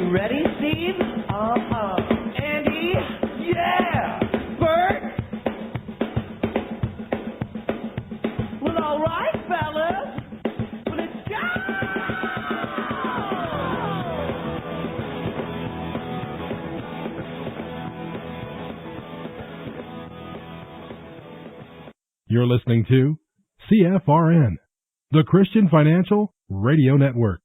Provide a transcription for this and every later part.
You ready, Steve? Andy? Yeah! Bert? Well, all right, fellas. Let's go! You're listening to CFRN, the Christian Financial Radio Network.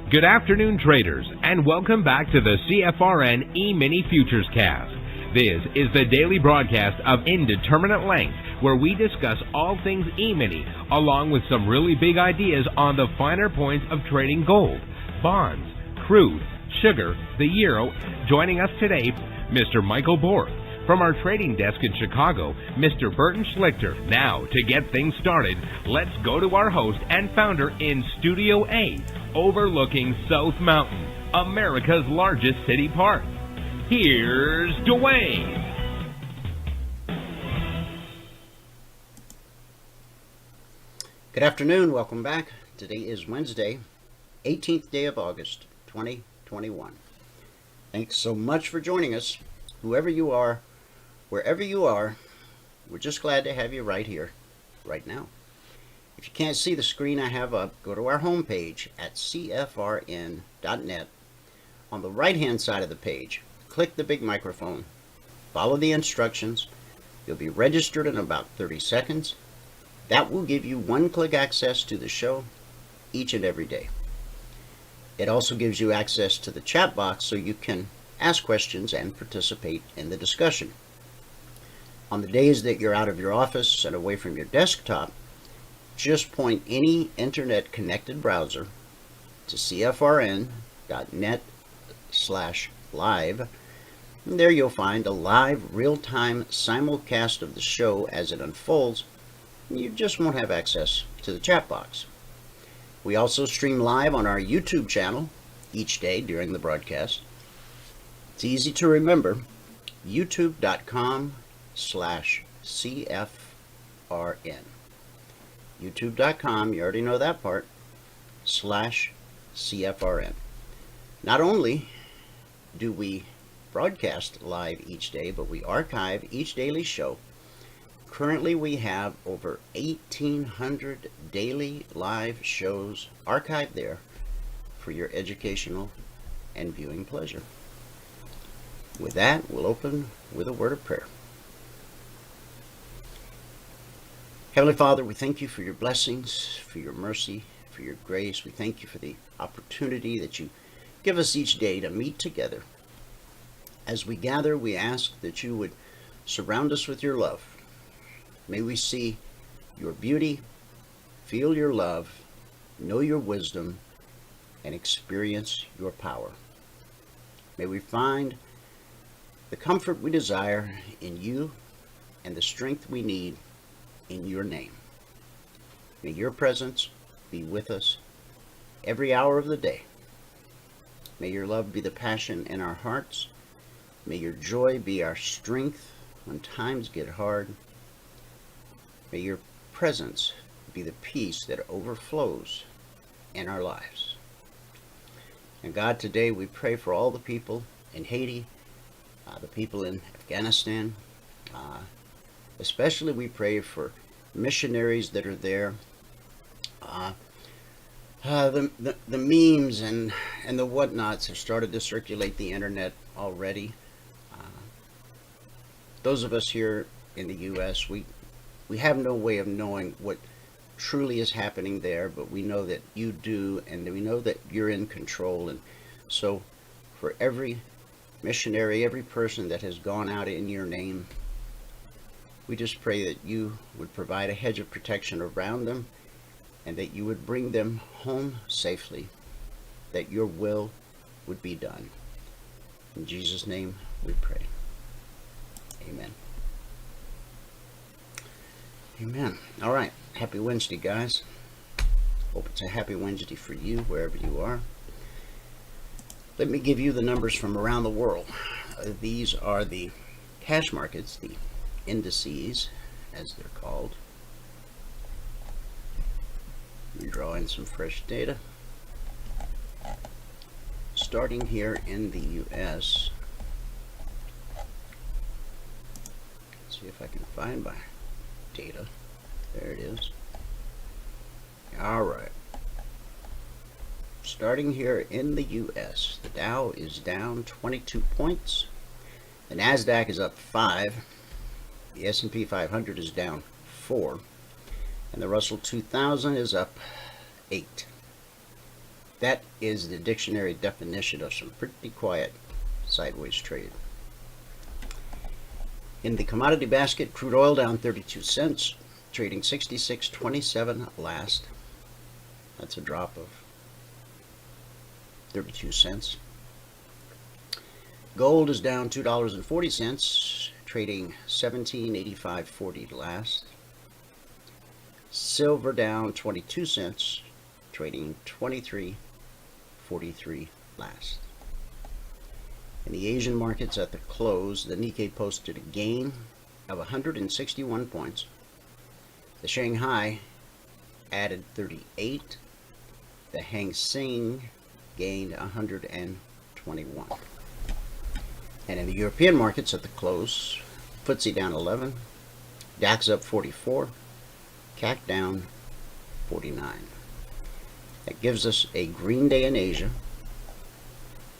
Good afternoon, traders, and welcome back to the CFRN E-Mini Futures Cast. This is the daily broadcast of Indeterminate Length, where we discuss all things E-Mini, along with some really big ideas on the finer points of trading gold, bonds, crude, sugar, the euro. Joining us today, Mr. Michael Borg. From our trading desk in Chicago, Mr. Burton Schlichter. Now, to get things started, let's go to our host and founder in Studio A, overlooking South Mountain, America's largest city park. Here's Dwayne. Good afternoon. Welcome back. Today is Wednesday, 18th day of August, 2021. Thanks so much for joining us. Whoever you are, wherever you are, we're just glad to have you right here, right now. If you can't see the screen I have up, go to our homepage at cfrn.net. On the right-hand side of the page, click the big microphone, follow the instructions. You'll be registered in about 30 seconds. That will give you one-click access to the show each and every day. It also gives you access to the chat box so you can ask questions and participate in the discussion. On the days that you're out of your office and away from your desktop, just point any internet-connected browser to cfrn.net/live. And there you'll find a live, real-time simulcast of the show as it unfolds. You just won't have access to the chat box. We also stream live on our YouTube channel each day during the broadcast. It's easy to remember, youtube.com/CFRN. youtube.com, you already know that part, /CFRN. Not only do we broadcast live each day, but we archive each daily show. Currently we have over 1,800 daily live shows archived there for your educational and viewing pleasure. With that, we'll open with a word of prayer. Heavenly Father, we thank you for your blessings, for your mercy, for your grace. We thank you for the opportunity that you give us each day to meet together. As we gather, we ask that you would surround us with your love. May we see your beauty, feel your love, know your wisdom, and experience your power. May we find the comfort we desire in you and the strength we need in your name. May your presence be with us every hour of the day. May your love be the passion in our hearts. May your joy be our strength when times get hard. May your presence be the peace that overflows in our lives. And God, today we pray for all the people in Haiti, the people in Afghanistan. Especially we pray for missionaries that are there. The memes and the whatnots have started to circulate the internet already. Those of us here in the U.S., we have no way of knowing what truly is happening there, but we know that you do, and we know that you're in control. And so for every missionary, every person that has gone out in your name, we just pray that you would provide a hedge of protection around them and that you would bring them home safely, that your will would be done. In Jesus' name we pray. Amen. Amen. All right. Happy Wednesday, guys. Hope it's a happy Wednesday for you, wherever you are. Let me give you the numbers from around the world. These are the cash markets, the indices, as they're called. Let me draw in some fresh data. starting here in the U.S. Let's see if I can find my data. There it is. All right. Starting here in the U.S., the Dow is down 22 points. The NASDAQ is up 5. The S&P 500 is down 4. And the Russell 2000 is up 8. That is the dictionary definition of some pretty quiet sideways trade. In the commodity basket, crude oil down 32 cents, trading 66.27 last. That's a drop of 32 cents. Gold is down $2.40, trading 17.85.40 last. Silver down 22 cents, trading 23.43 last. In the Asian markets at the close, the Nikkei posted a gain of 161 points. The Shanghai added 38. The Hang Seng gained 121. And in the European markets at the close, FTSE down 11, DAX up 44, CAC down 49. That gives us a green day in Asia,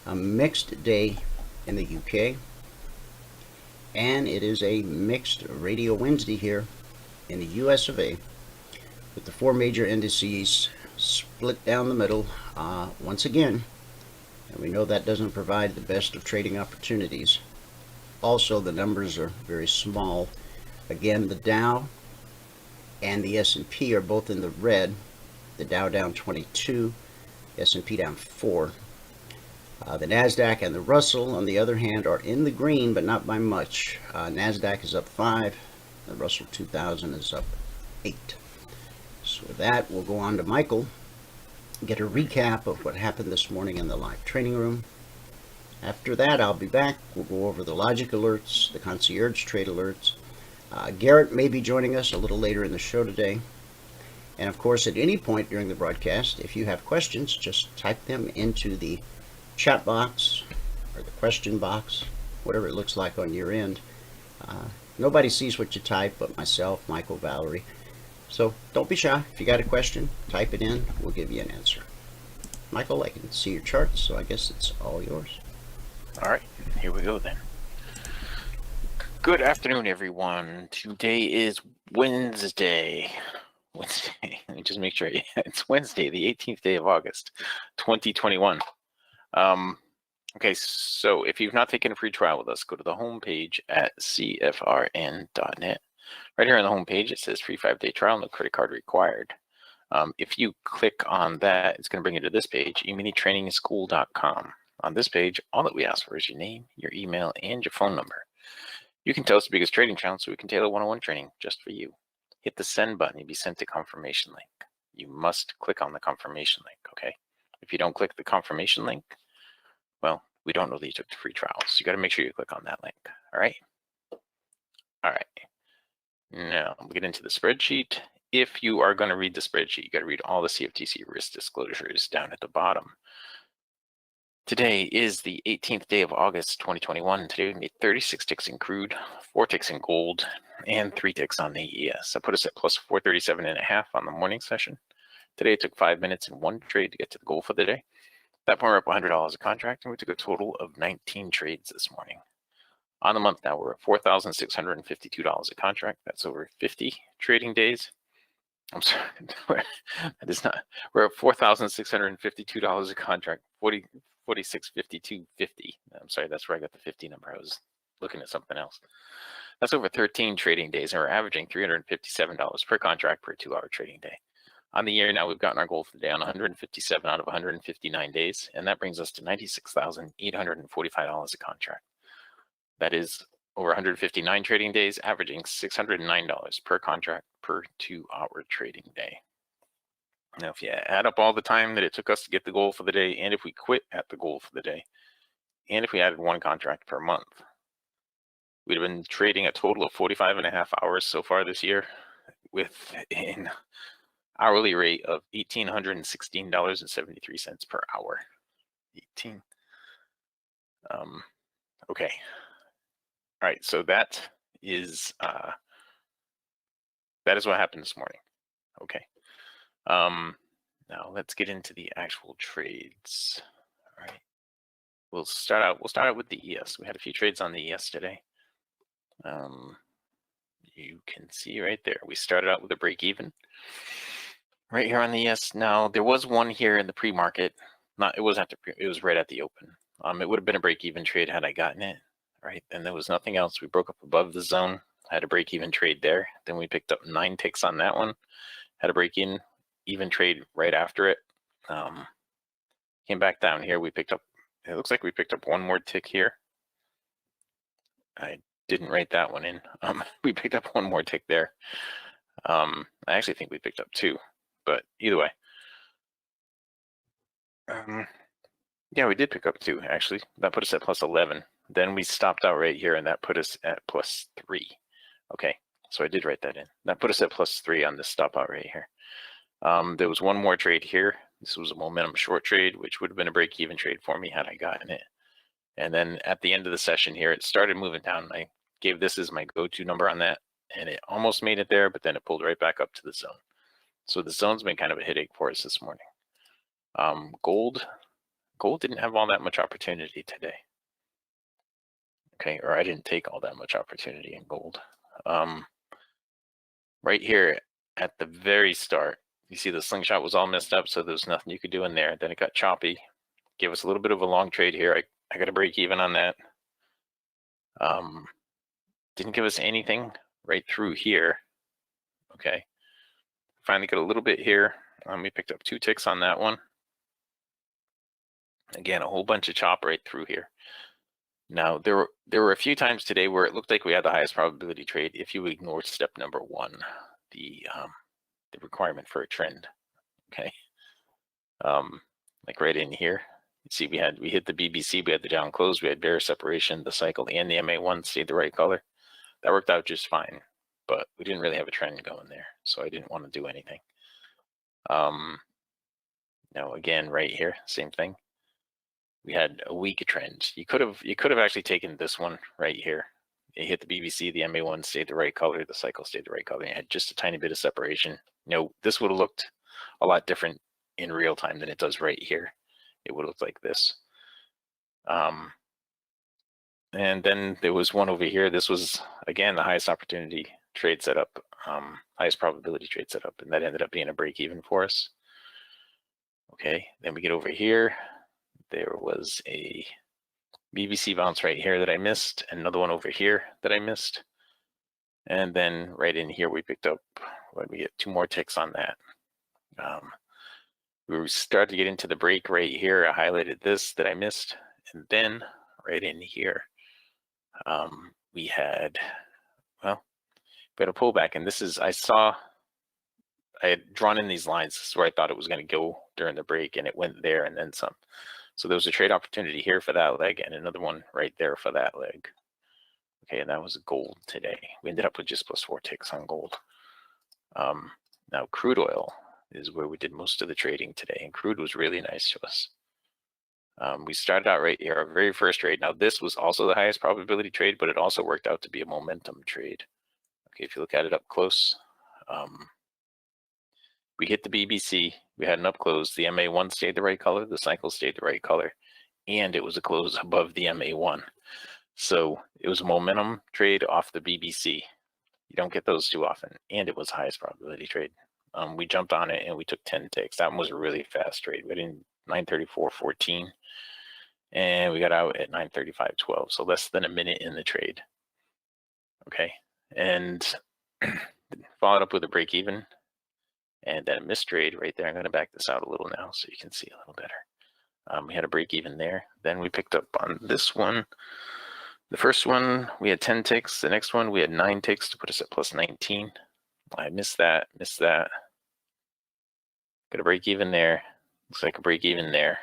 a mixed day in the UK, and it is a mixed Radio Wednesday here in the US of A, with the 4 major indices split down the middle once again, and we know that doesn't provide the best of trading opportunities. Also, the numbers are very small. Again, the Dow and the S&P are both in the red. The Dow down 22, S&P down 4. The NASDAQ and the Russell, on the other hand, are in the green, but not by much. NASDAQ is up 5. The Russell 2000 is up 8. So with that, we'll go on to Michael, get a recap of what happened this morning in the live training room. After that, I'll be back. We'll go over the logic alerts, the concierge trade alerts. Garrett may be joining us a little later in the show today. And of course, at any point during the broadcast, if you have questions, just type them into the chat box or the question box, whatever it looks like on your end. Nobody sees what you type but myself, Michael, Valerie. So don't be shy. If you got a question, type it in. We'll give you an answer. Michael, I can see your charts, so I guess it's all yours. All right, here we go then. Good afternoon, everyone. Today is Wednesday. Let me just make sure. It's Wednesday, the 18th day of August, 2021. Okay, so if you've not taken a free trial with us, go to the homepage at cfrn.net. Right here on the homepage, it says free 5-day trial, no credit card required. If you click on that, it's going to bring you to this page, eminitrainingschool.com. On this page, all that we ask for is your name, your email, and your phone number. You can tell us the biggest trading channel so we can tailor one-on-one training just for you. Hit the send button, you'll be sent a confirmation link. You must click on the confirmation link, okay? If you don't click the confirmation link, well, we don't know that you took the free trial. So you got to make sure you click on that link, all right? All right. Now, we'll get into the spreadsheet. If you are going to read the spreadsheet, you got to read all the CFTC risk disclosures down at the bottom. Today is the 18th day of August, 2021. Today we made 36 ticks in crude, 4 ticks in gold, and 3 ticks on the ES. That put us at plus 437.5 on the morning session. Today it took 5 minutes and 1 trade to get to the goal for the day. At that point, we're up $100 a contract, and we took a total of 19 trades this morning. On the month now, we're at $4,652 a contract. That's over 50 trading days. I'm sorry, that is not. We're at $4,652 a contract, 46.52.50. I'm sorry, that's where I got the 50 number. I was looking at something else. That's over 13 trading days, and we're averaging $357 per contract per 2-hour trading day. On the year now, we've gotten our goal for the day on 157 out of 159 days, and that brings us to $96,845 a contract. That is over 159 trading days, averaging $609 per contract per 2-hour trading day. Now, if you add up all the time that it took us to get the goal for the day, and if we quit at the goal for the day, and if we added 1 contract per month, we'd have been trading a total of 45.5 hours so far this year with an hourly rate of $1,816.73 per hour. Okay. All right. So that is what happened this morning. Okay. Now let's get into the actual trades. All right. We'll start out with the ES. We had a few trades on the ES today. You can see right there. We started out with a break even right here on the ES. Now there was one here in the pre-market. It wasn't it was right at the open. It would have been a break even trade had I gotten it. Right. And there was nothing else. We broke up above the zone. Had a break even trade there. Then we picked up 9 ticks on that one. Had a break even trade right after it. Came back down here. We picked up. It looks like we picked up one more tick here. I didn't write that one in. We picked up one more tick there. I actually think we picked up 2, but either way. Yeah, we did pick up 2 actually. That put us at plus 11. Then we stopped out right here, and that put us at plus 3. Okay, so I did write that in. That put us at plus 3 on this stop out right here. There was one more trade here. This was a momentum short trade, which would have been a break-even trade for me had I gotten it. And then at the end of the session here, it started moving down. I gave this as my go-to number on that, and it almost made it there, but then it pulled right back up to the zone. So the zone's been kind of a headache for us this morning. Gold didn't have all that much opportunity today. Okay, or I didn't take all that much opportunity in gold. Right here at the very start, you see the slingshot was all messed up, so there's nothing you could do in there. Then it got choppy. Gave us a little bit of a long trade here. I got a break even on that. Didn't give us anything right through here. Okay. Finally got a little bit here. We picked up 2 ticks on that one. Again, a whole bunch of chop right through here. Now, there were a few times today where it looked like we had the highest probability trade if you ignored step number 1, the requirement for a trend. Okay. Like right in here. You see, we hit the BBC, we had the down close, we had bearish separation, the cycle and the MA1 stayed the right color. That worked out just fine, but we didn't really have a trend going there, so I didn't want to do anything. Now again, right here, same thing. We had a weak trend. You could have actually taken this one right here. It hit the BBC, the MA1 stayed the right color, the cycle stayed the right color. It had just a tiny bit of separation. This would have looked a lot different in real time than it does right here. It would look like this. And then there was one over here. This was, again, the highest opportunity trade setup, highest probability trade setup, and that ended up being a break even for us. Okay, then we get over here. There was a BBC bounce right here that I missed, and another one over here that I missed. And then right in here, we picked up, we get 2 more ticks on that. We started to get into the break right here. I highlighted this that I missed. And then right in here, we had a pullback. And this is, I had drawn in these lines. This is where I thought it was going to go during the break, and it went there and then some. So there was a trade opportunity here for that leg and another one right there for that leg. Okay, and that was gold today. We ended up with just plus 4 ticks on gold. Now crude oil is where we did most of the trading today, and crude was really nice to us. We started out right here, our very first trade. Now this was also the highest probability trade, but it also worked out to be a momentum trade. Okay, if you look at it up close, we hit the BBC, we had an up close, the MA1 stayed the right color, the cycle stayed the right color, and it was a close above the MA1. So it was a momentum trade off the BBC. You don't get those too often, and it was highest probability trade. We jumped on it and we took 10 ticks. That one was a really fast trade. We did 9:34.14, and we got out at 9:35.12, so less than a minute in the trade. Okay, and followed up with a break even, and then a missed trade right there. I'm going to back this out a little now so you can see a little better. We had a break even there. Then we picked up on this one. The first one, we had 10 ticks. The next one, we had 9 ticks to put us at plus 19. I missed that. Got a break even there. Looks like a break even there.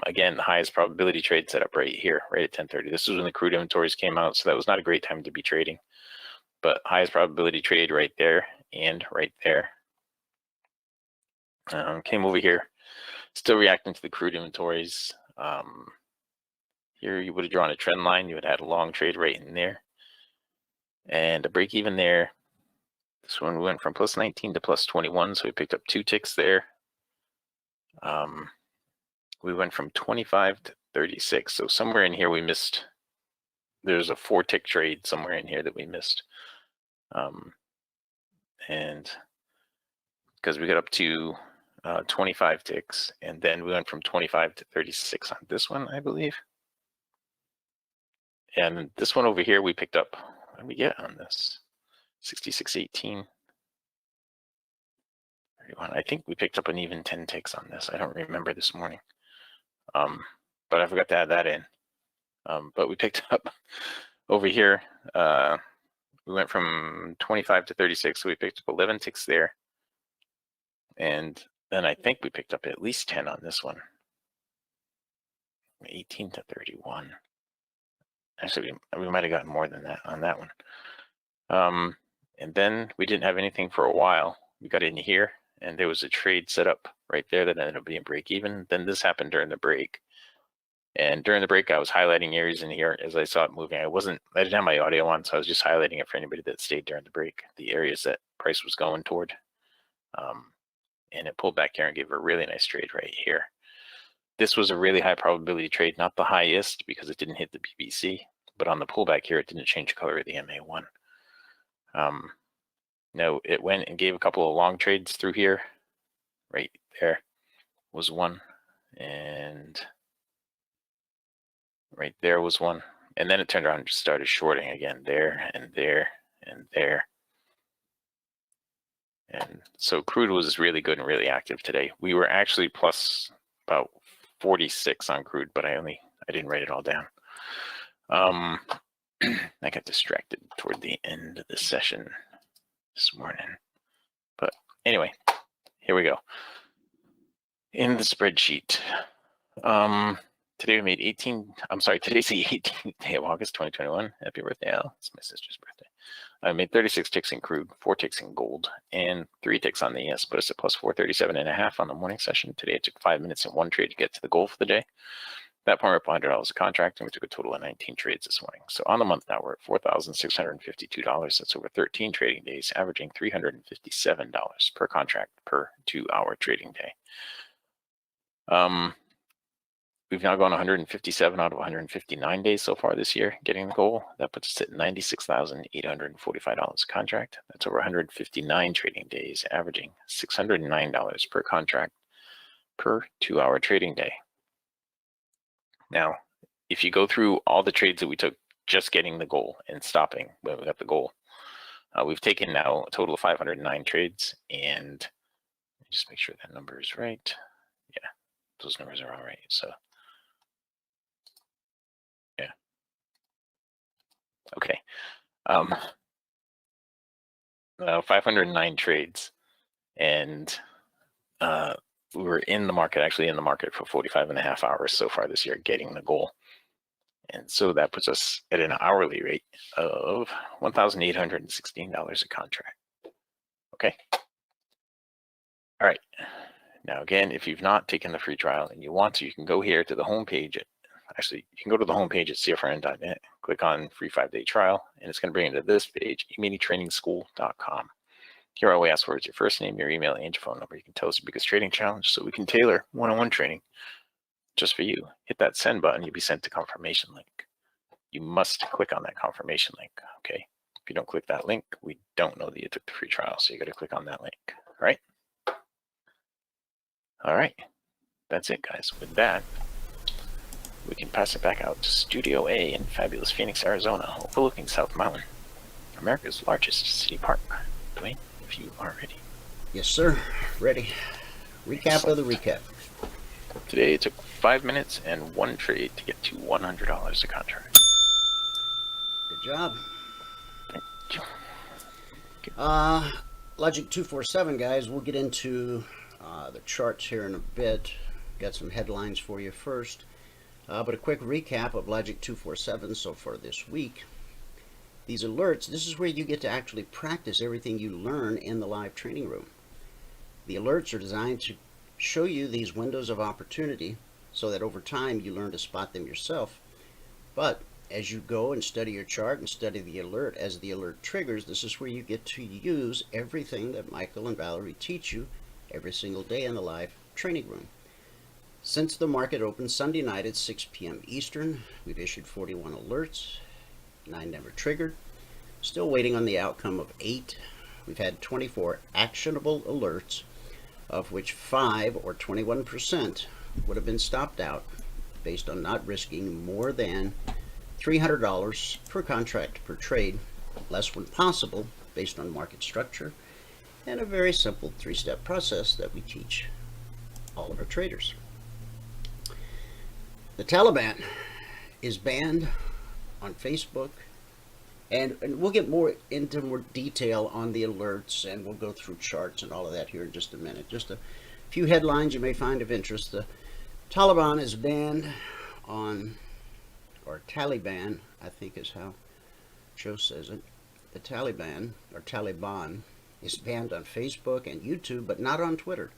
Again, the highest probability trade set up right here, right at 10:30. This was when the crude inventories came out, so that was not a great time to be trading. But highest probability trade right there and right there. Came over here, still reacting to the crude inventories. Here you would have drawn a trend line. You would have had a long trade right in there. And a break even there. This one went from plus 19 to plus 21, so we picked up 2 ticks there. We went from 25 to 36, so somewhere in here we missed. There's a 4-tick trade somewhere in here that we missed. And because we got up to 25 ticks, and then we went from 25 to 36 on this one, I believe. And this one over here we picked up, what did we get on this? 66.18. 31. I think we picked up an even 10 ticks on this. I don't remember this morning. But I forgot to add that in. But we picked up over here, we went from 25 to 36, so we picked up 11 ticks there. And then I think we picked up at least 10 on this one. 18 to 31. Actually, we might have gotten more than that on that one. And then we didn't have anything for a while. We got in here, and there was a trade set up right there that ended up being break even. Then this happened during the break. And during the break, I was highlighting areas in here as I saw it moving. I didn't have my audio on, so I was just highlighting it for anybody that stayed during the break, the areas that price was going toward. And it pulled back here and gave a really nice trade right here. This was a really high probability trade, not the highest because it didn't hit the BBC, but on the pullback here, it didn't change the color of the MA1. No, it went and gave a couple of long trades through here. Right there was one, and right there was one. And then it turned around and just started shorting again there and there and there. And so crude was really good and really active today. We were actually plus about 46 on crude, but I didn't write it all down. I got distracted toward the end of the session this morning. But anyway, here we go. In the spreadsheet. Today we made today's the 18th day of August 2021. Happy birthday, Al. It's my sister's birthday. I made 36 ticks in crude, 4 ticks in gold, and 3 ticks on the ES. Put us at plus 437.5 on the morning session. Today it took 5 minutes and 1 trade to get to the goal for the day. At that point, we're up $100 a contract, and we took a total of 19 trades this morning. So on the month now, we're at $4,652. That's over 13 trading days, averaging $357 per contract per 2-hour trading day. We've now gone 157 out of 159 days so far this year, getting the goal. That puts us at $96,845 a contract. That's over 159 trading days, averaging $609 per contract per 2-hour trading day. Now, if you go through all the trades that we took just getting the goal and stopping when we got the goal, we've taken now a total of 509 trades, and just make sure that number is right. Yeah, those numbers are all right. So, yeah. Okay. 509 trades, and we were actually in the market for 45.5 hours so far this year, getting the goal. And so that puts us at an hourly rate of $1,816 a contract. Okay. All right. Now, again, if you've not taken the free trial and you want to, you can go here to the homepage. You can go to the homepage at cfrn.net, click on free 5-day trial, and it's going to bring you to this page, eminitrainingschool.com. Here, all we ask for is your first name, your email, and your phone number. You can tell us your biggest trading challenge so we can tailor one-on-one training just for you. Hit that send button, you'll be sent to confirmation link. You must click on that confirmation link, okay? If you don't click that link, we don't know that you took the free trial, so you got to click on that link, all right? All right, that's it, guys. With that, we can pass it back out to Studio A in fabulous Phoenix, Arizona, overlooking South Mountain, America's largest city park. Dwayne, if you are ready. Yes, sir. Ready. Recap of the recap. Today it took 5 minutes and 1 trade to get to $100 a contract. Good job. Thank you. Logic 247, guys. We'll get into the charts here in a bit. Got some headlines for you first. But a quick recap of Logic 247 so far this week. These alerts, this is where you get to actually practice everything you learn in the live training room. The alerts are designed to show you these windows of opportunity so that over time you learn to spot them yourself But as you go and study your chart and study the alert, as the alert triggers, this is where you get to use everything that Michael and Valerie teach you every single day in the live training room. Since the market opened Sunday night at 6 p.m. Eastern, we've issued 41 alerts, 9 never triggered. Still waiting on the outcome of 8. We've had 24 actionable alerts, of which 5 or 21% would have been stopped out based on not risking more than $300 per contract per trade, less when possible, based on market structure, and a very simple 3-step process that we teach all of our traders. The Taliban is banned on Facebook, and we'll get more into more detail on the alerts, and we'll go through charts and all of that here in just a minute. Just a few headlines you may find of interest. The Taliban is banned on, or Taliban, I think is how Joe says it. The Taliban, or Taliban, is banned on Facebook and YouTube, but not on Twitter.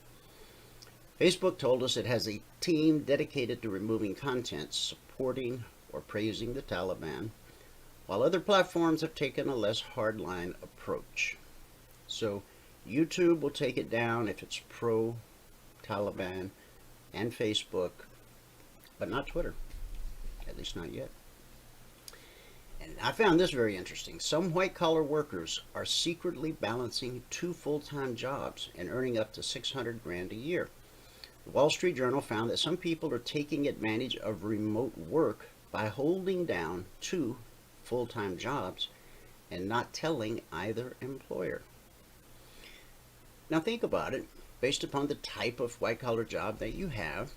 Facebook told us it has a team dedicated to removing content supporting or praising the Taliban, while other platforms have taken a less hardline approach. So YouTube will take it down if it's pro-Taliban, and Facebook, but not Twitter, at least not yet. And I found this very interesting. Some white-collar workers are secretly balancing 2 full-time jobs and earning up to $600,000 a year. The Wall Street Journal found that some people are taking advantage of remote work by holding down 2 full-time jobs and not telling either employer. Now think about it. Based upon the type of white-collar job that you have,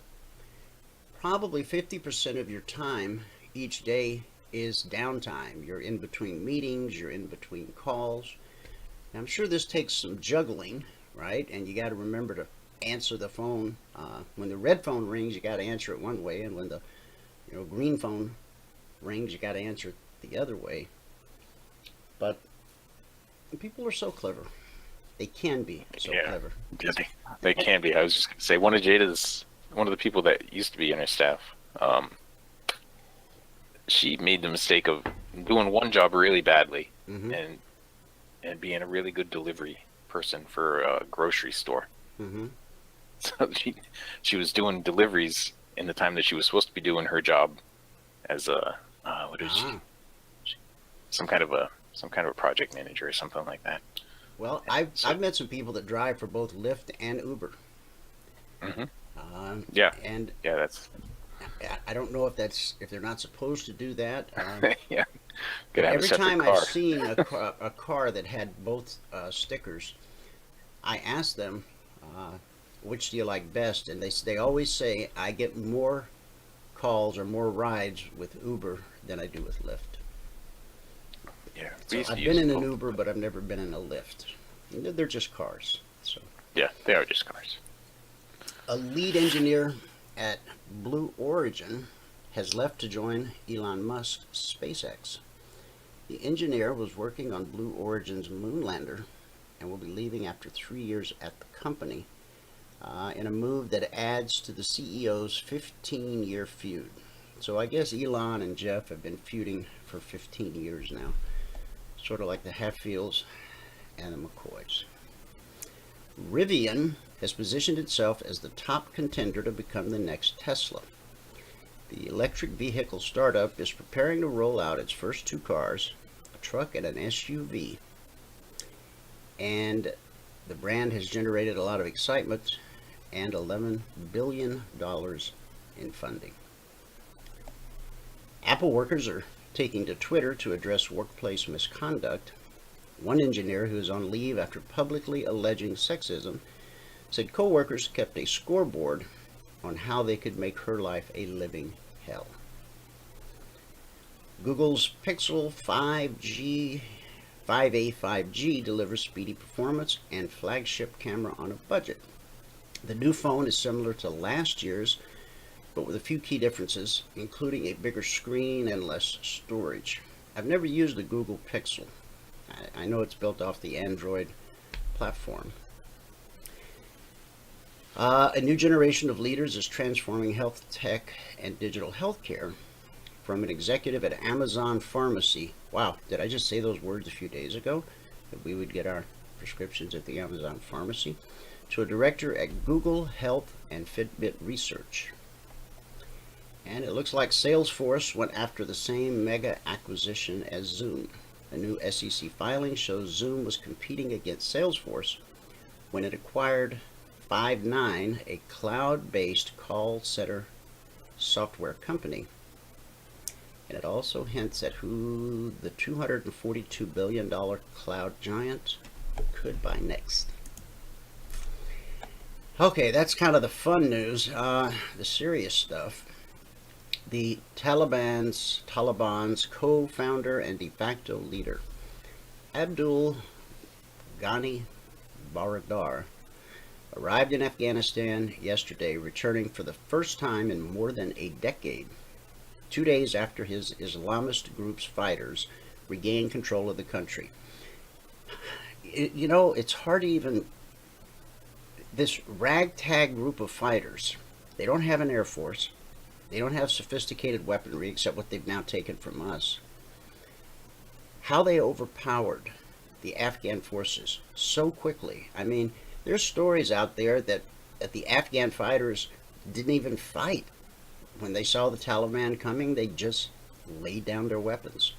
probably 50% of your time each day is downtime. You're in between meetings, you're in between calls. Now, I'm sure this takes some juggling, right? And you got to remember to answer the phone. When the red phone rings, you got to answer it one way, and when the green phone rings, you got to answer it the other way. But people are so clever. They can be so clever. Yeah, they can be. I was just going to say, one of the people that used to be in her staff, she made the mistake of doing one job really badly, and being a really good delivery person for a grocery store. So she was doing deliveries in the time that she was supposed to be doing her job as a some kind of a project manager or something like that. Well, I've met some people that drive for both Lyft and Uber. That's. I don't know if they're not supposed to do that. Yeah. Every time I've seen a car that had both stickers, I ask them, which do you like best? And they always say, I get more calls or more rides with Uber than I do with Lyft. Yeah, so I've been in an Uber, but I've never been in a Lyft. They're just cars. So yeah, they are just cars. A lead engineer at Blue Origin has left to join Elon Musk's SpaceX. The engineer was working on Blue Origin's moon lander and will be leaving after 3 years at the company in a move that adds to the CEO's 15-year feud. So I guess Elon and Jeff have been feuding for 15 years now, sort of like the Hatfields and the McCoys. Rivian has positioned itself as the top contender to become the next Tesla. The electric vehicle startup is preparing to roll out its first 2 cars, a truck and an SUV. And the brand has generated a lot of excitement and $11 billion in funding. Apple workers are taking to Twitter to address workplace misconduct. One engineer who is on leave after publicly alleging sexism said coworkers kept a scoreboard on how they could make her life a living hell. Google's Pixel 5a/5G delivers speedy performance and flagship camera on a budget. The new phone is similar to last year's, but with a few key differences, including a bigger screen and less storage. I've never used the Google Pixel. I know it's built off the Android platform. A new generation of leaders is transforming health tech and digital healthcare. from an executive at Amazon Pharmacy. Wow, did I just say those words a few days ago? That we would get our prescriptions at the Amazon Pharmacy. To a director at Google Health and Fitbit Research. And it looks like Salesforce went after the same mega acquisition as Zoom. A new SEC filing shows Zoom was competing against Salesforce when it acquired Five9, a cloud-based call center software company. And it also hints at who the $242 billion cloud giant could buy next. Okay, that's kind of the fun news. The serious stuff. The Taliban's co-founder and de facto leader, Abdul Ghani Baradar, arrived in Afghanistan yesterday, returning for the first time in more than a decade, 2 days after his Islamist group's fighters regained control of the country. It's hard to even... This ragtag group of fighters, they don't have an air force. They don't have sophisticated weaponry except what they've now taken from us. How they overpowered the Afghan forces so quickly. I mean, there's stories out there that the Afghan fighters didn't even fight. When they saw the Taliban coming, they just laid down their weapons.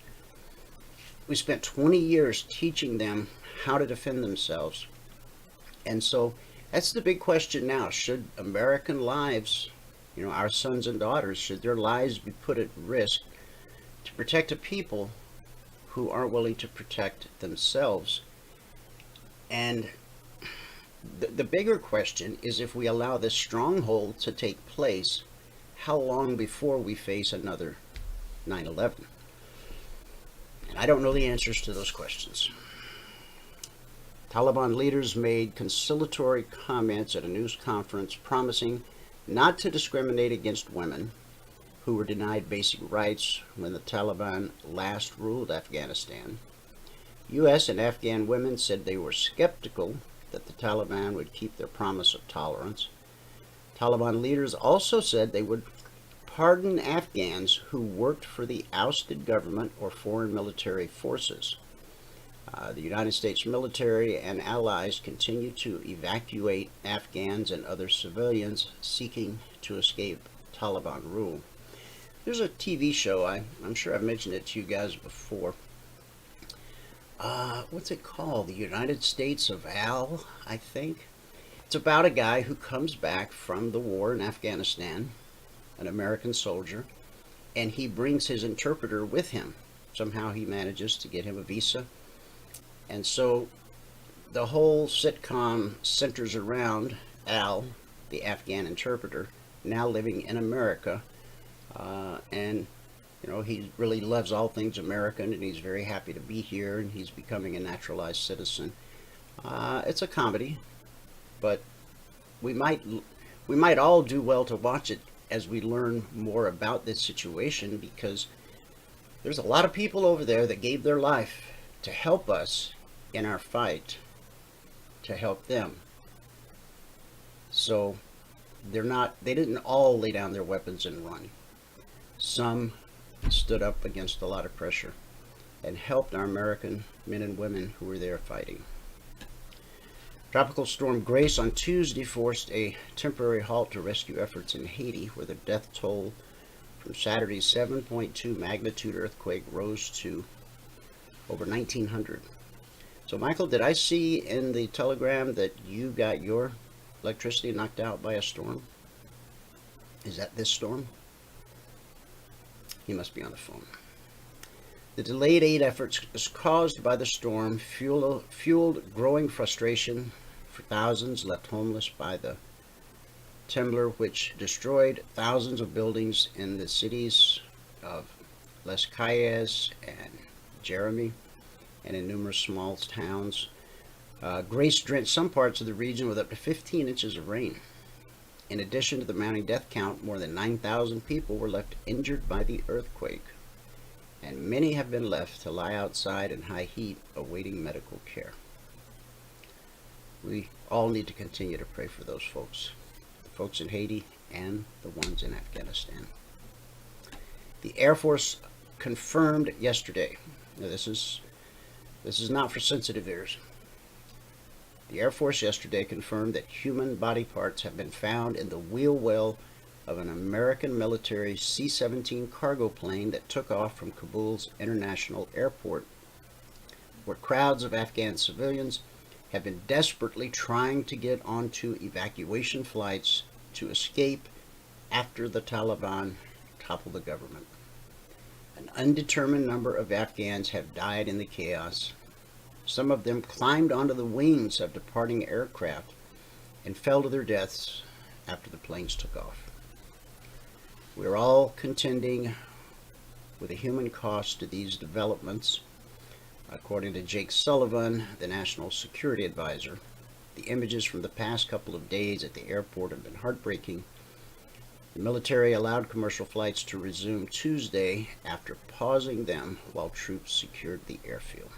We spent 20 years teaching them how to defend themselves. And so that's the big question now. Should American lives, our sons and daughters, should their lives be put at risk to protect a people who aren't willing to protect themselves? And the bigger question is, if we allow this stronghold to take place, how long before we face another 9/11? And I don't know the answers to those questions. Taliban leaders made conciliatory comments at a news conference promising not to discriminate against women who were denied basic rights when the Taliban last ruled Afghanistan. U.S. and Afghan women said they were skeptical that the Taliban would keep their promise of tolerance. Taliban leaders also said they would pardon Afghans who worked for the ousted government or foreign military forces. The United States military and allies continue to evacuate Afghans and other civilians seeking to escape Taliban rule. There's a TV show, I'm sure I've mentioned it to you guys before. What's it called? The United States of Al, I think. It's about a guy who comes back from the war in Afghanistan, an American soldier, and he brings his interpreter with him. Somehow he manages to get him a visa. And so the whole sitcom centers around Al, the Afghan interpreter, now living in America. And he really loves all things American, and he's very happy to be here, and he's becoming a naturalized citizen. It's a comedy, but we might all do well to watch it as we learn more about this situation, because there's a lot of people over there that gave their life to help us in our fight to help them. So they didn't all lay down their weapons and run. Some stood up against a lot of pressure and helped our American men and women who were there fighting. Tropical Storm Grace on Tuesday forced a temporary halt to rescue efforts in Haiti, where the death toll from Saturday's 7.2 magnitude earthquake rose to over 1,900. So, Michael, did I see in the telegram that you got your electricity knocked out by a storm? Is that this storm? He must be on the phone. The delayed aid efforts caused by the storm fueled growing frustration for thousands left homeless by the tremor, which destroyed thousands of buildings in the cities of Les Cayes and Jeremy, and in numerous small towns. Grace drenched some parts of the region with up to 15 inches of rain. In addition to the mounting death count, more than 9,000 people were left injured by the earthquake, and many have been left to lie outside in high heat awaiting medical care. We all need to continue to pray for those folks, the folks in Haiti and the ones in Afghanistan. The Air Force confirmed yesterday. Now this is not for sensitive ears. The Air Force yesterday confirmed that human body parts have been found in the wheel well of an American military C-17 cargo plane that took off from Kabul's international airport, where crowds of Afghan civilians have been desperately trying to get onto evacuation flights to escape after the Taliban toppled the government. An undetermined number of Afghans have died in the chaos. Some of them climbed onto the wings of departing aircraft and fell to their deaths after the planes took off. We're all contending with a human cost to these developments. According to Jake Sullivan, the National Security Advisor, the images from the past couple of days at the airport have been heartbreaking. The military allowed commercial flights to resume Tuesday after pausing them while troops secured the airfield.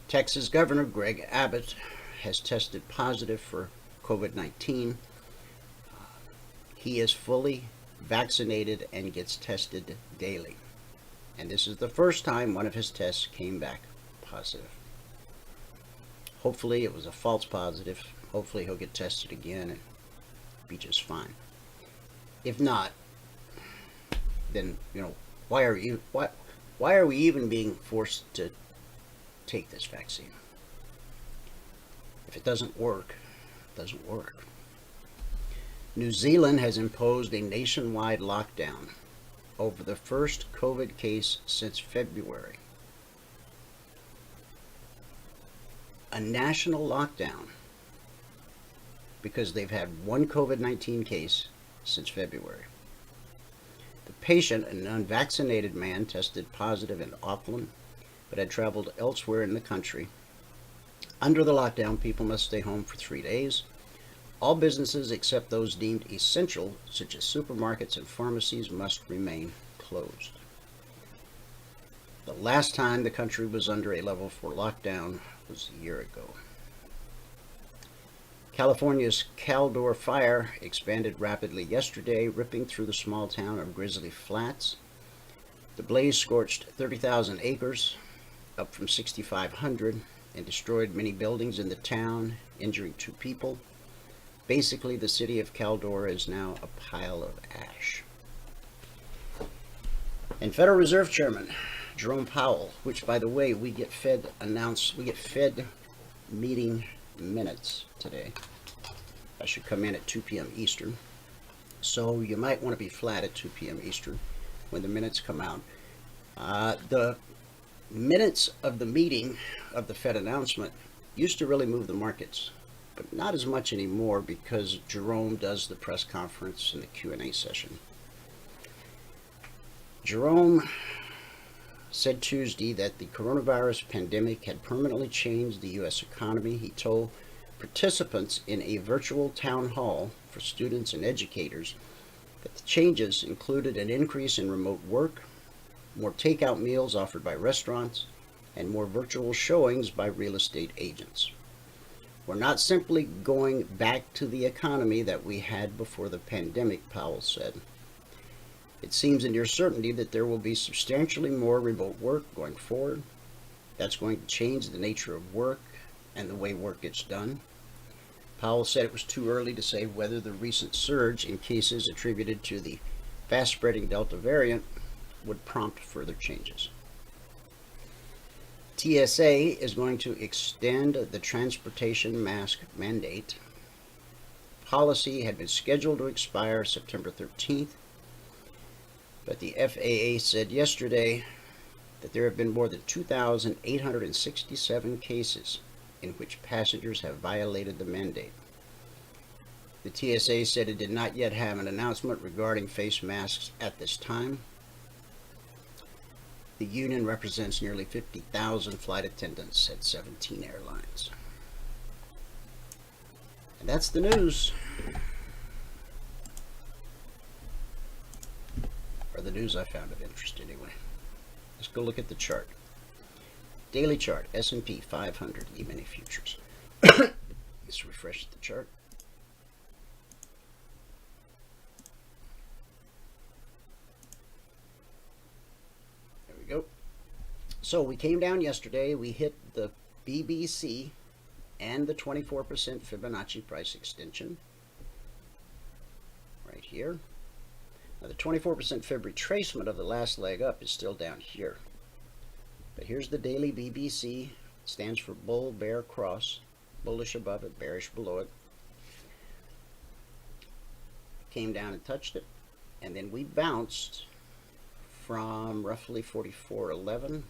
Texas Governor Greg Abbott has tested positive for COVID-19. He is fully vaccinated and gets tested daily. And this is the first time one of his tests came back positive. Hopefully it was a false positive. Hopefully he'll get tested again and be just fine. If not, then, why are we even being forced to take this vaccine? If it doesn't work, it doesn't work. New Zealand has imposed a nationwide lockdown over the first COVID case since February. A national lockdown because they've had one COVID-19 case since February. The patient, an unvaccinated man, tested positive in Auckland, but had traveled elsewhere in the country. Under the lockdown, people must stay home for 3 days. All businesses except those deemed essential, such as supermarkets and pharmacies, must remain closed. The last time the country was under a level 4 lockdown was a year ago. California's Caldor fire expanded rapidly yesterday, ripping through the small town of Grizzly Flats. The blaze scorched 30,000 acres, up from 6,500, and destroyed many buildings in the town, injuring 2 people. Basically, the city of Caldor is now a pile of ash. And Federal Reserve Chairman Jerome Powell, which, by the way, we get fed meeting minutes today. I should come in at 2 p.m. Eastern. So you might want to be flat at 2 p.m. Eastern when the minutes come out. The minutes of the meeting of the Fed announcement used to really move the markets, but not as much anymore because Jerome does the press conference and the Q&A session. Jerome said Tuesday that the coronavirus pandemic had permanently changed the U.S. economy. He told participants in a virtual town hall for students and educators that the changes included an increase in remote work, more takeout meals offered by restaurants, and more virtual showings by real estate agents. We're not simply going back to the economy that we had before the pandemic, Powell said. It seems a near certainty that there will be substantially more remote work going forward. That's going to change the nature of work and the way work gets done. Powell said it was too early to say whether the recent surge in cases attributed to the fast-spreading Delta variant would prompt further changes. TSA is going to extend the transportation mask mandate. Policy had been scheduled to expire September 13th, but the FAA said yesterday that there have been more than 2,867 cases in which passengers have violated the mandate. The TSA said it did not yet have an announcement regarding face masks at this time. The union represents nearly 50,000 flight attendants at 17 airlines. And that's the news. Or the news I found of interest anyway. Let's go look at the chart. Daily chart, S&P 500 E-mini futures. Let's refresh the chart. So we came down yesterday, we hit the BBC and the 24% Fibonacci price extension right here. Now the 24% fib retracement of the last leg up is still down here. But here's the daily BBC. It stands for bull, bear, cross. Bullish above it, bearish below it. Came down and touched it. And then we bounced from roughly 44.11.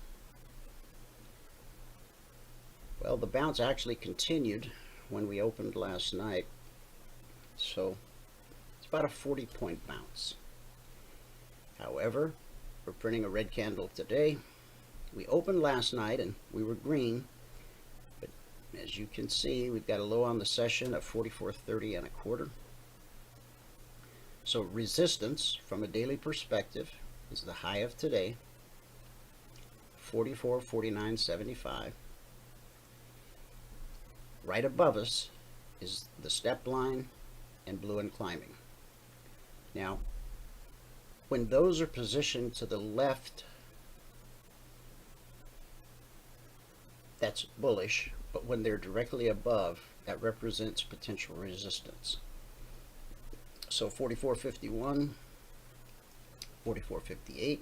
Well, the bounce actually continued when we opened last night. So it's about a 40-point bounce. However, we're printing a red candle today. We opened last night and we were green. But as you can see, we've got a low on the session of 44.30 and a quarter. So resistance from a daily perspective is the high of today, 44.49.75. Right above us is the step line and blue and climbing. Now, when those are positioned to the left, that's bullish, but when they're directly above, that represents potential resistance. So 44.51, 44.58.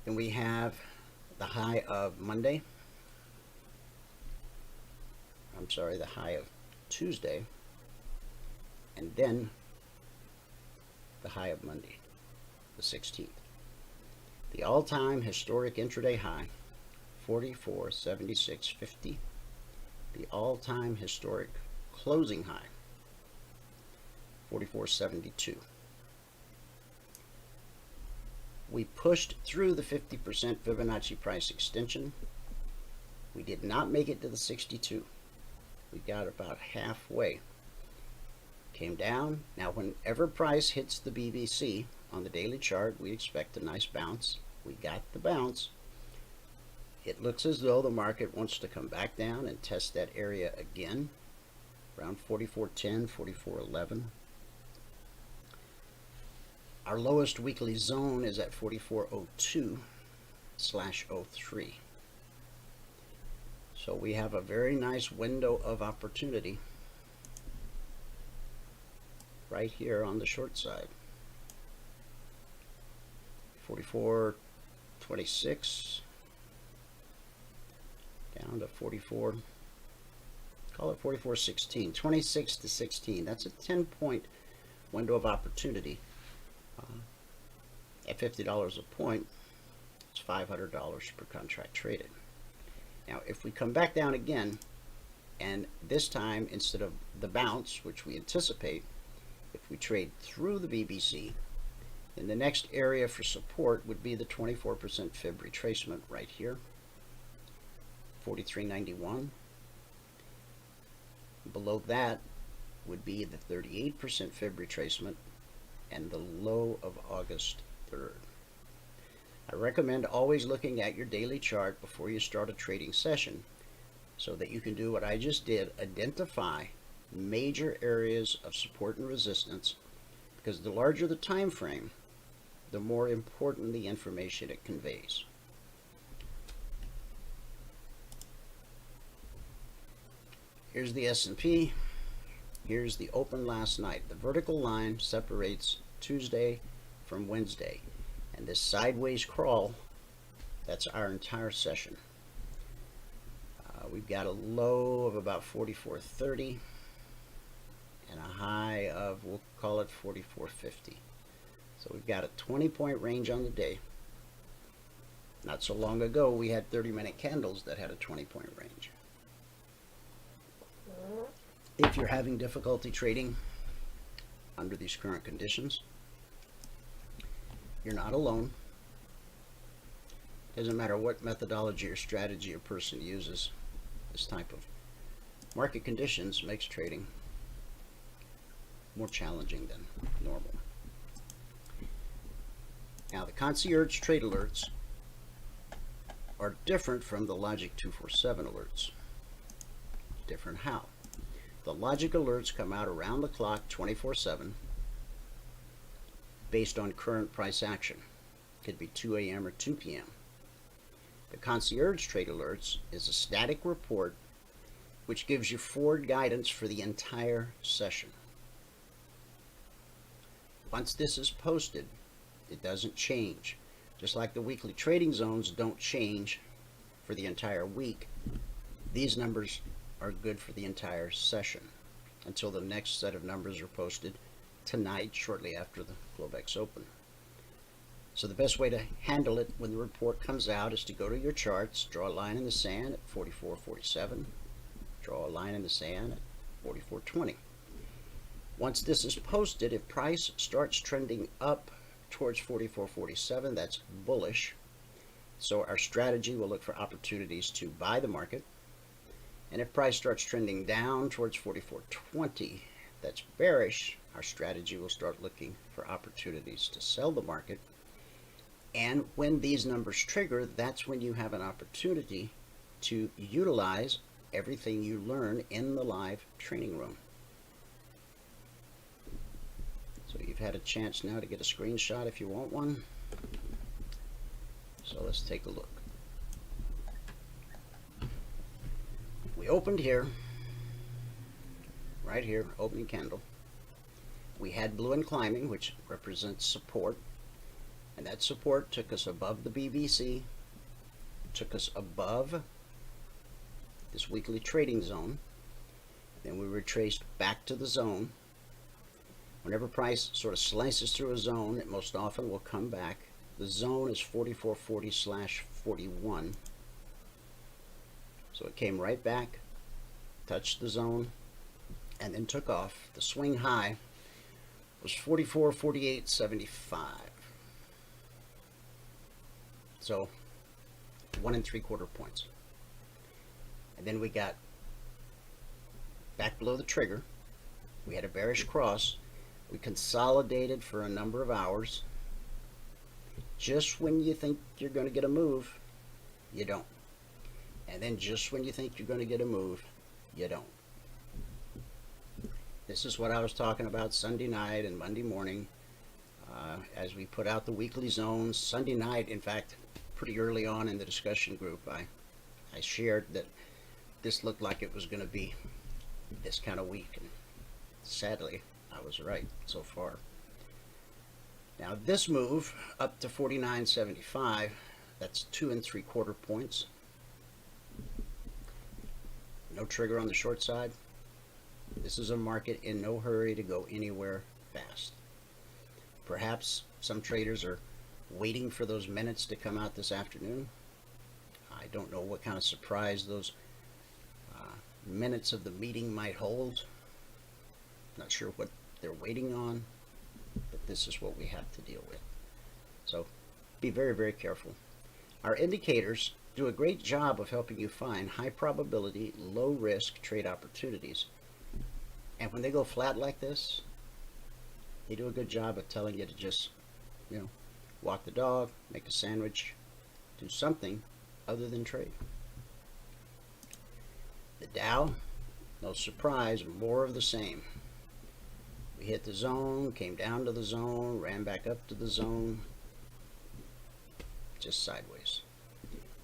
Then we have the high of Monday. I'm sorry, the high of Tuesday. And then the high of Monday, the 16th. The all-time historic intraday high, 44.76.50. The all-time historic closing high, 44.72. We pushed through the 50% Fibonacci price extension. We did not make it to the 62. We got about halfway. Came down. Now whenever price hits the BBC on the daily chart, we expect a nice bounce. We got the bounce. It looks as though the market wants to come back down and test that area again, around 44.10, 44.11. Our lowest weekly zone is at 44.02/03. So we have a very nice window of opportunity right here on the short side. 44.26 down to 44, call it 44.16, 26 to 16. That's a 10-point window of opportunity. At $50 a point, it's $500 per contract traded. Now, if we come back down again, and this time, instead of the bounce, which we anticipate, if we trade through the BBC, then the next area for support would be the 24% fib retracement right here, 43.91. Below that would be the 38% fib retracement and the low of August 3rd. I recommend always looking at your daily chart before you start a trading session so that you can do what I just did, identify major areas of support and resistance, because the larger the time frame, the more important the information it conveys. Here's the S&P. Here's the open last night. The vertical line separates Tuesday from Wednesday. And this sideways crawl, that's our entire session. We've got a low of about 44.30 and a high of, we'll call it 44.50. So we've got a 20-point range on the day. Not so long ago, we had 30-minute candles that had a 20-point range. If you're having difficulty trading under these current conditions, you're not alone. Doesn't matter what methodology or strategy a person uses, this type of market conditions makes trading more challenging than normal. Now, the concierge trade alerts are different from the Logic 247 alerts. Different how? The Logic alerts come out around the clock 24/7 based on current price action. Could be 2 a.m. or 2 p.m. The concierge trade alerts is a static report which gives you forward guidance for the entire session. Once this is posted, it doesn't change. Just like the weekly trading zones don't change for the entire week, these numbers are good for the entire session until the next set of numbers are posted tonight, shortly after the Globex Open. So the best way to handle it when the report comes out is to go to your charts, draw a line in the sand at 44.47, draw a line in the sand at 44.20. Once this is posted, if price starts trending up towards 44.47, that's bullish. So our strategy will look for opportunities to buy the market. And if price starts trending down towards 44.20, that's bearish. Our strategy will start looking for opportunities to sell the market. And when these numbers trigger, that's when you have an opportunity to utilize everything you learn in the live training room. So you've had a chance now to get a screenshot if you want one. So let's take a look. We opened here, right here, opening candle. We had blue and climbing, which represents support. And that support took us above the BBC, took us above this weekly trading zone. Then we retraced back to the zone. Whenever price sort of slices through a zone, it most often will come back. The zone is 44.40/41. So it came right back, touched the zone, and then took off. The swing high was 44.4875. So 1 3/4 points. And then we got back below the trigger. We had a bearish cross. We consolidated for a number of hours. Just when you think you're going to get a move, you don't. And then just when you think you're going to get a move, you don't. This is what I was talking about Sunday night and Monday morning as we put out the weekly zones. Sunday night, in fact, pretty early on in the discussion group, I shared that this looked like it was going to be this kind of week. And sadly, I was right so far. Now this move up to 49.75, that's 2 3/4 points. No trigger on the short side. This is a market in no hurry to go anywhere fast. Perhaps some traders are waiting for those minutes to come out this afternoon. I don't know what kind of surprise those minutes of the meeting might hold. Not sure what they're waiting on, but this is what we have to deal with. So be very, very careful. Our indicators do a great job of helping you find high probability, low risk trade opportunities. And when they go flat like this, they do a good job of telling you to just, walk the dog, make a sandwich, do something other than trade. The Dow, no surprise, more of the same. We hit the zone, came down to the zone, ran back up to the zone, just sideways.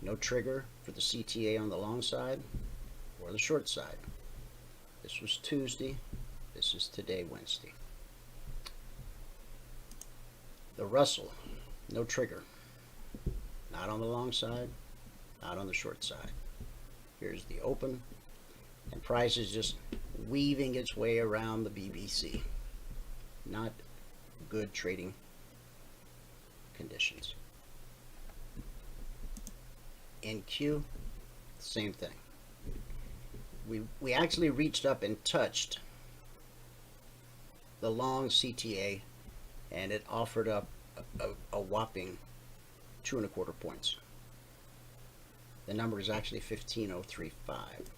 No trigger for the CTA on the long side or the short side. This was Tuesday. This is today, Wednesday. The Russell, no trigger. Not on the long side, not on the short side. Here's the open, and price is just weaving its way around the BBC. Not good trading conditions. In Q, same thing. We actually reached up and touched the long CTA, and it offered up a whopping 2 1/4 points. The number is actually 15.035.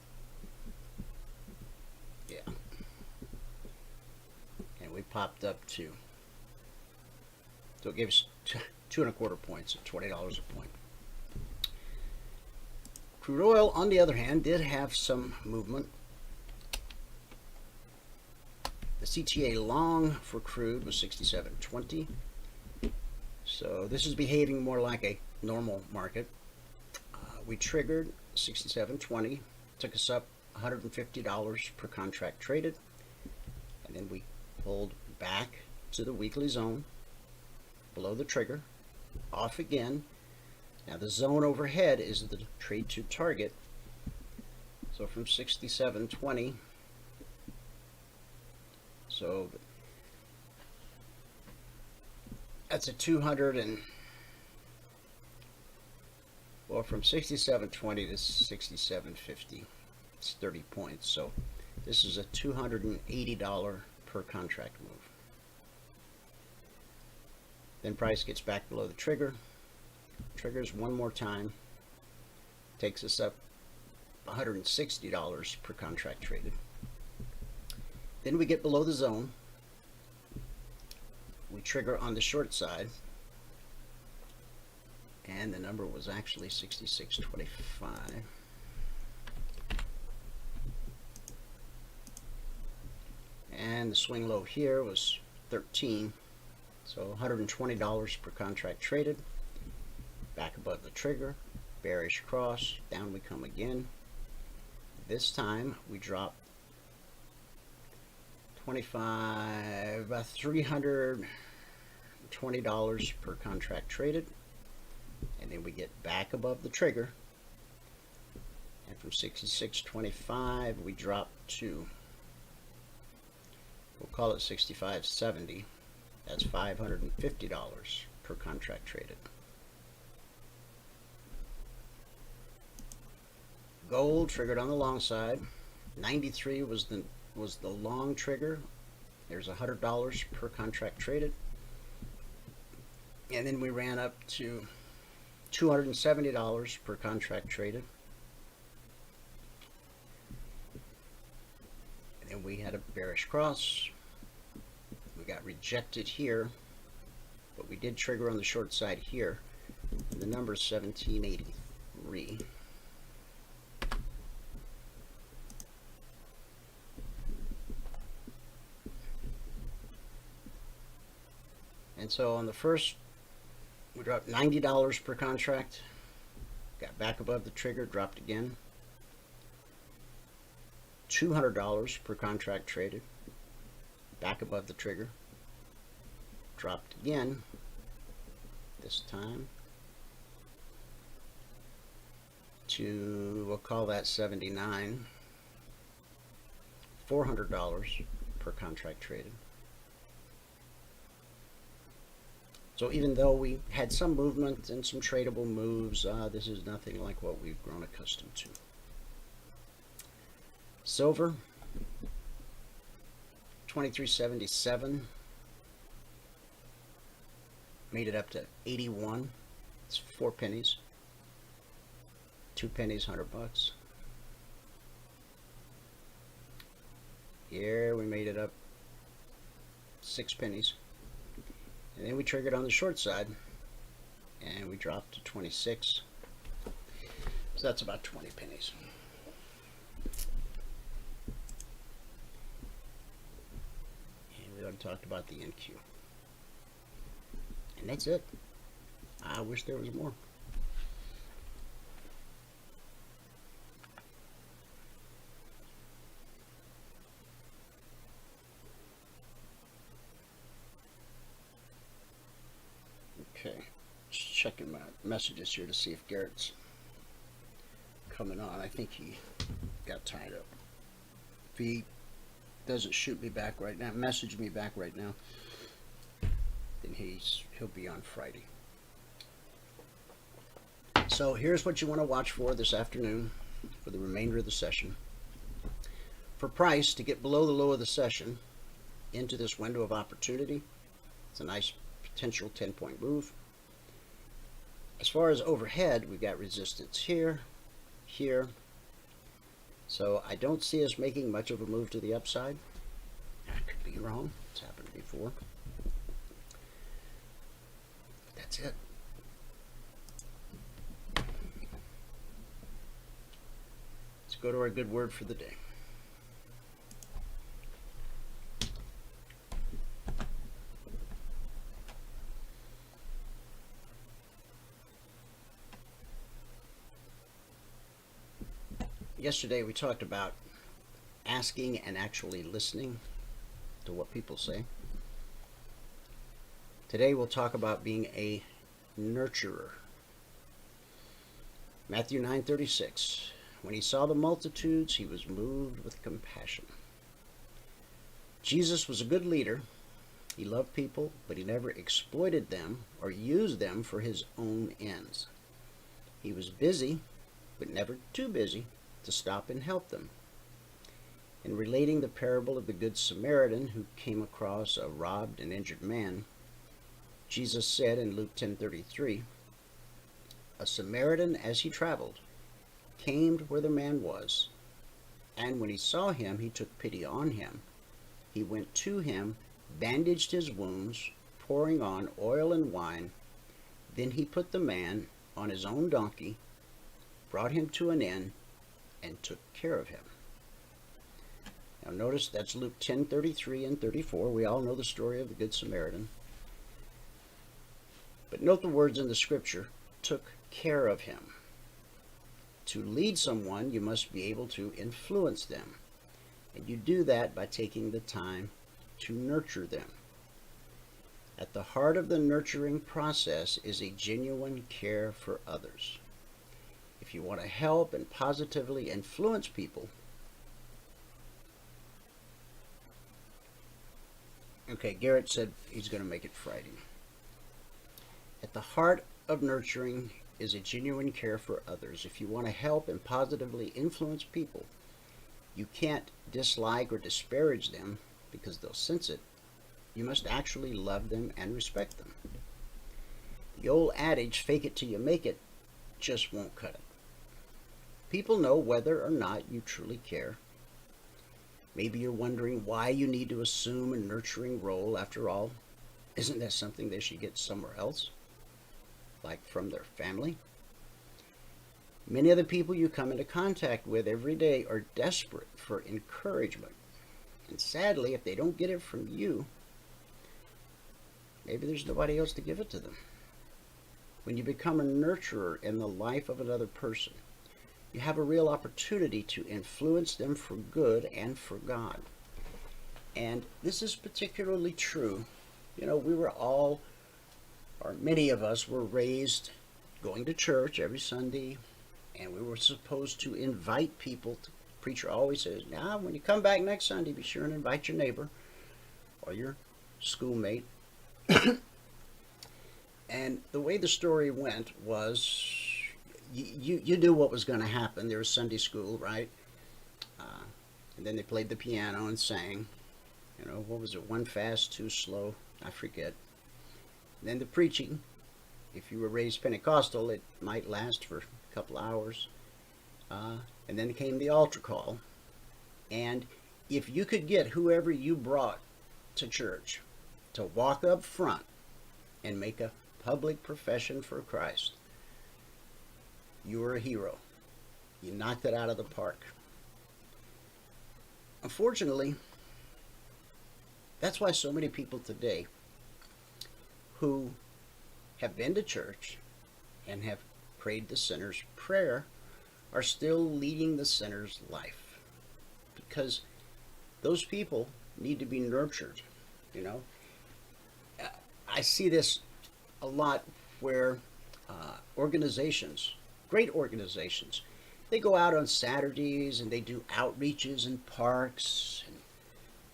Yeah. And we popped up to, so it gave us 2 1/4 points at $20 a point. Crude oil, on the other hand, did have some movement. The CTA long for crude was 67.20. So this is behaving more like a normal market. We triggered 67.20, took us up $150 per contract traded, and then we pulled back to the weekly zone below the trigger, off again. Now the zone overhead is the trade to target. So from 67.20, so that's a 200 and, well, from 67.20 to 67.50, it's 30 points. So this is a $280 per contract move. Then price gets back below the trigger, triggers one more time, takes us up $160 per contract traded. Then we get below the zone, we trigger on the short side, and the number was actually 66.25. And the swing low here was 13, so $120 per contract traded. Back above the trigger, bearish cross, down we come again. This time we drop $320 per contract traded, and then we get back above the trigger, and from 66.25 we drop to, we'll call it 65.70. That's $550 per contract traded. Gold triggered on the long side. 93 was the long trigger. There's $100 per contract traded, and then we ran up to $270 per contract traded, and then we had a bearish cross. We got rejected here, but we did trigger on the short side here, and the number is 1783. And so on the first, we dropped $90 per contract, got back above the trigger, dropped again. $200 per contract traded, back above the trigger, dropped again, this time to, we'll call that 79, $400 per contract traded. So even though we had some movement and some tradable moves, this is nothing like what we've grown accustomed to. Silver, 23.77, made it up to 81. It's 4 pennies. 2 pennies, $100. Here we made it up 6 pennies. And then we triggered on the short side, and we dropped to 26. So that's about 20 pennies. And we already talked about the NQ. And that's it. I wish there was more. Okay, just checking my messages here to see if Garrett's coming on. I think he got tied up. If he doesn't shoot me back right now, message me back right now, then he'll be on Friday. So here's what you want to watch for this afternoon for the remainder of the session. For price to get below the low of the session into this window of opportunity, it's a nice potential 10-point move. As far as overhead, we've got resistance here, here. So I don't see us making much of a move to the upside. I could be wrong. It's happened before. That's it. Let's go to our good word for the day. Yesterday we talked about asking and actually listening to what people say. Today we'll talk about being a nurturer. Matthew 9:36. When he saw the multitudes, he was moved with compassion. Jesus was a good leader. He loved people, but he never exploited them or used them for his own ends. He was busy, but never too busy to stop and help them. In relating the parable of the Good Samaritan who came across a robbed and injured man, Jesus said in Luke 10:33, "A Samaritan, as he traveled, came where the man was, and when he saw him, he took pity on him. He went to him, bandaged his wounds, pouring on oil and wine. Then he put the man on his own donkey, brought him to an inn, and took care of him." Now notice that's Luke 10:33 and 34. We all know the story of the Good Samaritan. But note the words in the scripture, took care of him. To lead someone, you must be able to influence them. And you do that by taking the time to nurture them. At the heart of the nurturing process is a genuine care for others. If you want to help and positively influence people, okay, Garrett said he's going to make it Friday. At the heart of nurturing is a genuine care for others. If you want to help and positively influence people, you can't dislike or disparage them because they'll sense it. You must actually love them and respect them. The old adage, fake it till you make it, just won't cut it. People know whether or not you truly care. Maybe you're wondering why you need to assume a nurturing role. After all, isn't that something they should get somewhere else? Like from their family? Many of the people you come into contact with every day are desperate for encouragement. And sadly, if they don't get it from you, maybe there's nobody else to give it to them. When you become a nurturer in the life of another person, you have a real opportunity to influence them for good and for God. And this is particularly true. You know, we were all, or many of us were raised going to church every Sunday, and we were supposed to invite people. The preacher always says, now when you come back next Sunday, be sure and invite your neighbor or your schoolmate. And the way the story went was, you knew what was going to happen. There was Sunday school, right? And then they played the piano and sang. You know, what was it? One fast, two slow, I forget. And then the preaching, if you were raised Pentecostal, it might last for a couple hours. And then came the altar call. And if you could get whoever you brought to church to walk up front and make a public profession for Christ, you were a hero. You knocked it out of the park. Unfortunately, that's why so many people today who have been to church and have prayed the sinner's prayer are still leading the sinner's life. Because those people need to be nurtured, you know. I see this a lot where organizations, great organizations, they go out on Saturdays and they do outreaches in parks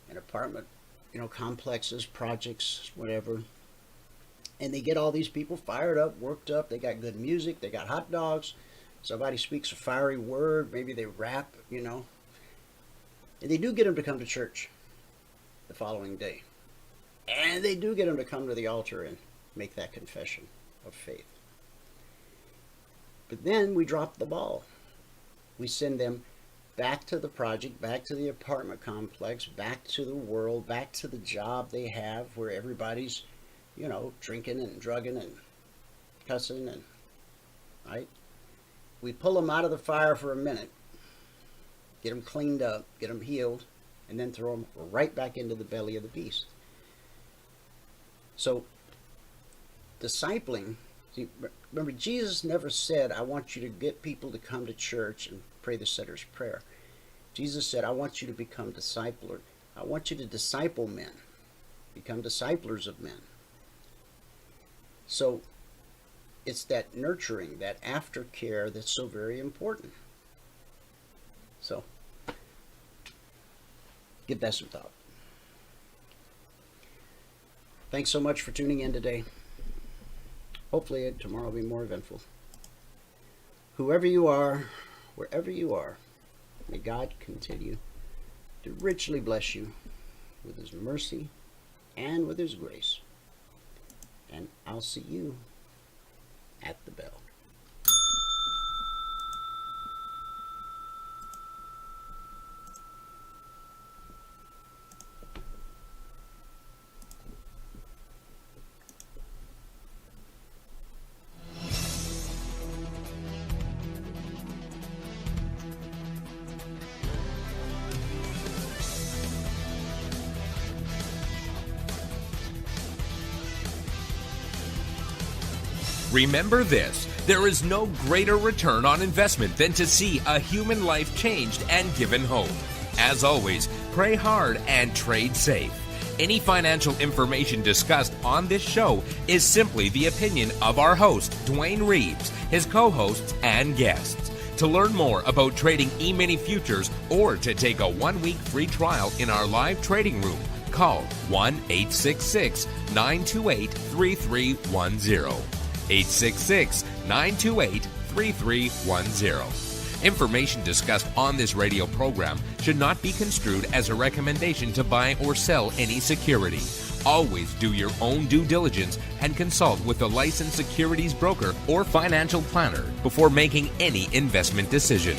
and apartment, you know, complexes, projects, whatever. And they get all these people fired up, worked up. They got good music. They got hot dogs. Somebody speaks a fiery word. Maybe they rap, you know. And they do get them to come to church the following day. And they do get them to come to the altar and make that confession of faith. But then we drop the ball. We send them back to the project, back to the apartment complex, back to the world, back to the job they have where everybody's, you know, drinking and drugging and cussing, and right? We pull them out of the fire for a minute, get them cleaned up, get them healed, and then throw them right back into the belly of the beast. So, discipling, see, remember, Jesus never said, I want you to get people to come to church and pray the setter's prayer. Jesus said, I want you to become discipler. I want you to disciple men, become disciplers of men. So it's that nurturing, that aftercare that's so very important. So give that some thought. Thanks so much for tuning in today. Hopefully tomorrow will be more eventful. Whoever you are, wherever you are, may God continue to richly bless you with His mercy and with His grace. And I'll see you at the bell. Remember this, there is no greater return on investment than to see a human life changed and given hope. As always, pray hard and trade safe. Any financial information discussed on this show is simply the opinion of our host, Dwayne Reeves, his co-hosts, and guests. To learn more about trading E-mini futures or to take a 1-week free trial in our live trading room, call 1-866-928-3310. 866-928-3310. Information discussed on this radio program should not be construed as a recommendation to buy or sell any security. Always do your own due diligence and consult with a licensed securities broker or financial planner before making any investment decision.